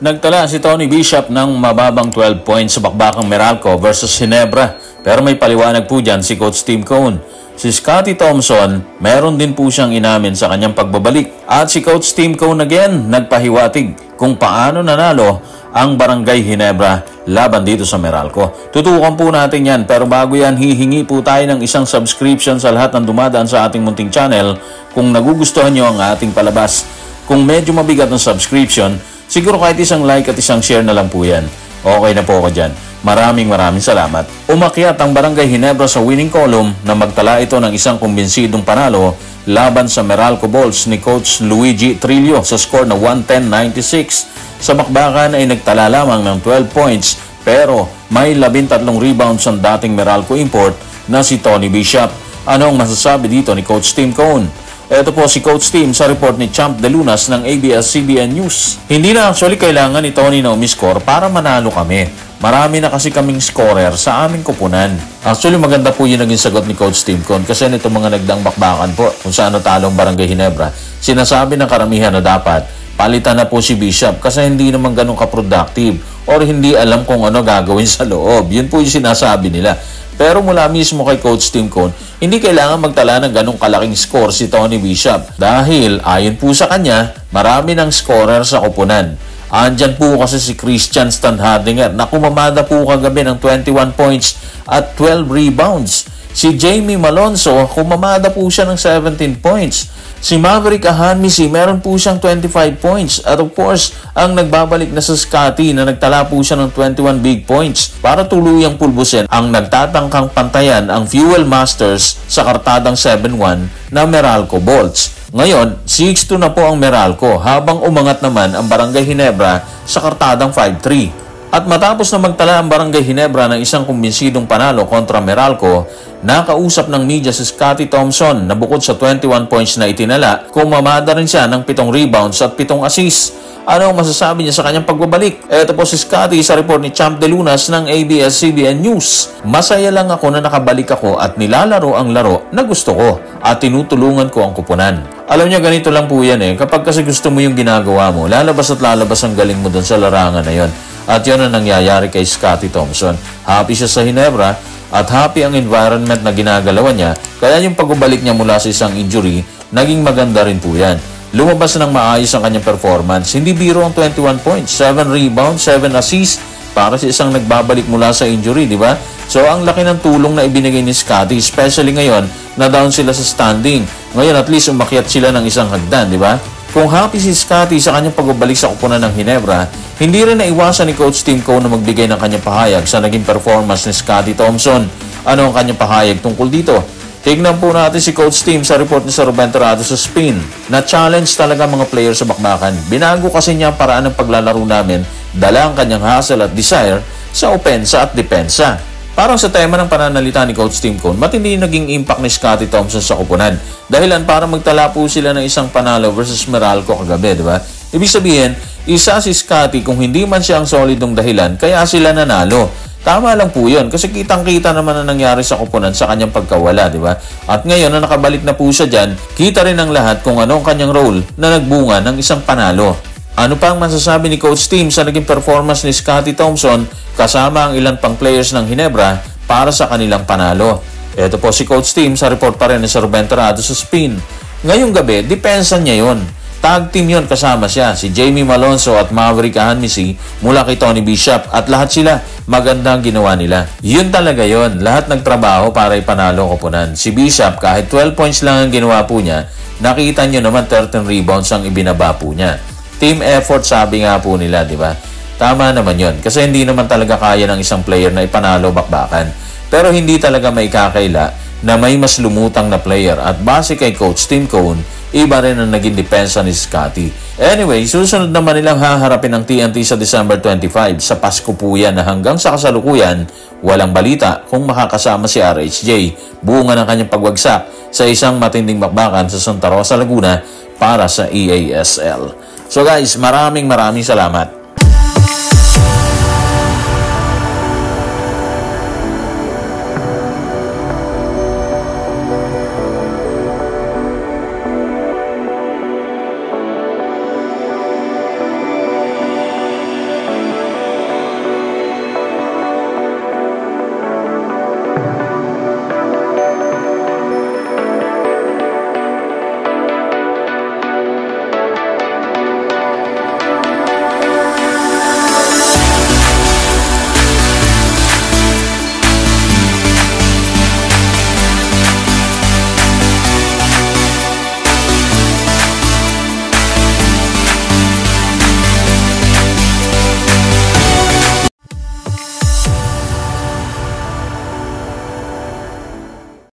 Nagtala si Tony Bishop ng mababang 12 points sa bakbakang Meralco versus Ginebra. Pero may paliwanag po dyan si Coach Tim Cone. Si Scotty Thompson, meron din po siyang inamin sa kanyang pagbabalik. At si Coach Tim Cone again, nagpahiwatig kung paano nanalo ang Barangay Ginebra laban dito sa Meralco. Tutukan po natin yan, pero bago yan, hihingi po tayo ng isang subscription sa lahat ng dumadaan sa ating munting channel kung nagugustuhan nyo ang ating palabas. Kung medyo mabigat ng subscription, siguro kahit isang like at isang share na lang po yan. Okay na po ako dyan. Maraming salamat. Umakyat ang Barangay Ginebra sa winning column na magtala ito ng isang kumbinsidong panalo laban sa Meralco Bulls ni Coach Luigi Trillo sa score na 110-96. Sa bakbakan ay nagtala lamang ng 12 points pero may 13 rebounds ang dating Meralco import na si Tony Bishop. Anong masasabi dito ni Coach Tim Cone? Ito po si Coach Tim sa report ni Champ De Lunas ng ABS-CBN News. Hindi na actually kailangan ni Tony na umiscore para manalo kami. Marami na kasi kaming scorer sa aming kupunan. Actually maganda po yung naging sagot ni Coach Tim Cone kasi nito mga nagdang bakbakan po kung saan talong Barangay Ginebra. Sinasabi ng karamihan na dapat palitan na po si Bishop kasi hindi naman ganun ka-productive or hindi alam kung ano gagawin sa loob. Yun po yung sinasabi nila. Pero mula mismo kay Coach Tim Cone, hindi kailangan magtala ng ganong kalaking score si Tony Bishop dahil ayon po sa kanya, marami ng scorer sa kupunan. Andyan po kasi si Christian Standhardinger na kumamada po kagabi ng 21 points at 12 rebounds. Si Jamie Malonzo, kumamada po siya ng 17 points. Si Maverick Ahanmisi, meron po siyang 25 points. At of course, ang nagbabalik na sa Scotty na nagtala po siya ng 21 big points para tuluyang pulbusin ang nagtatangkang pantayan ang Fuel Masters sa kartadang 7-1 na Meralco Bolts. Ngayon, 6-2 na po ang Meralco habang umangat naman ang Barangay Ginebra sa kartadang 5-3. At matapos na magtala ang Barangay Ginebra ng isang kumbinsidong panalo kontra Meralco, nakausap ng media si Scotty Thompson na bukod sa 21 points na itinala, kumamada rin siya ng 7 rebounds at 7 assists. Ano ang masasabi niya sa kanyang pagbabalik? Ito po si Scotty sa report ni Champ De Lunas ng ABS-CBN News. Masaya lang ako na nakabalik ako at nilalaro ang laro na gusto ko at tinutulungan ko ang kupunan. Alam niyo, ganito lang po yan kapag kasi gusto mo yung ginagawa mo, lalabas at lalabas ang galing mo dun sa larangan na yon. At yun ang nangyayari kay Scotty Thompson. Happy siya sa Ginebra at happy ang environment na ginagalawan niya. Kaya yung pagbabalik niya mula sa isang injury, naging maganda rin po yan. Lumabas ng maayos ang kanyang performance. Hindi biro ang 21 points, 7 rebounds, 7 assists para sa isang nagbabalik mula sa injury, di ba? So ang laki ng tulong na ibinigay ni Scotty, especially ngayon na down sila sa standing. Ngayon at least umakyat sila ng isang hagdan, di ba? Kung happy si Scotty sa kanyang pagbabalik sa kupunan ng Ginebra, hindi rin naiwasan ni Coach Tim Cone na magbigay ng kanyang pahayag sa naging performance ni Scotty Thompson. Ano ang kanyang pahayag tungkol dito? Tignan po natin si Coach Tim sa report ni Sir Ruben Terrado sa Spin. Na-challenge talaga mga players sa bakbakan. Binago kasi niya ang paraan ng paglalaro namin, dala ang kanyang hustle at desire sa opensa at depensa. Parang sa tema ng pananalita ni Coach Tim Cone, matindi naging impact ni Scotty Thompson sa kupunan. Dahilan para magtala po sila ng isang panalo versus Meralco kagabi, di ba? Ibig sabihin, isa si Scotty kung hindi man siya ang solidong dahilan, kaya sila nanalo. Tama lang po yun kasi kitang-kita naman ang nangyari sa kupunan sa kanyang pagkawala, di ba? At ngayon na nakabalik na po siya dyan, kita rin ng lahat kung ano ang kanyang role na nagbunga ng isang panalo. Ano pa ang masasabi ni Coach Tim sa naging performance ni Scotty Thompson kasama ang ilan pang players ng Ginebra para sa kanilang panalo? Ito po si Coach Tim sa report pa rin ni Sir Ruben Terrado sa Spin. Ngayong gabi, depensa niya yun. Tag team yun, kasama siya, si Jamie Malonzo at Maverick Ahanmisi mula kay Tony Bishop at lahat sila magandang ginawa nila. Yun talaga yun, lahat nagtrabaho para ipanalo ang kupunan. Si Bishop kahit 12 points lang ang ginawa po niya, nakita nyo naman 13 rebounds ang ibinaba po niya. Team effort sabi nga po nila, di ba? Tama naman yun kasi hindi naman talaga kaya ng isang player na ipanalo bakbakan. Pero hindi talaga may kakaila na may mas lumutang na player at base kay Coach Tim Cone, iba rin ang naging depensa ni Scotty. Anyway, susunod naman nilang haharapin ng TNT sa December 25. Sa Pasko po yan na hanggang sa kasalukuyan, walang balita kung makakasama si RHJ. Bunga ng kanyang pagwagsak sa isang matinding bakbakan sa Santa Rosa, Laguna para sa EASL. So guys, maraming salamat.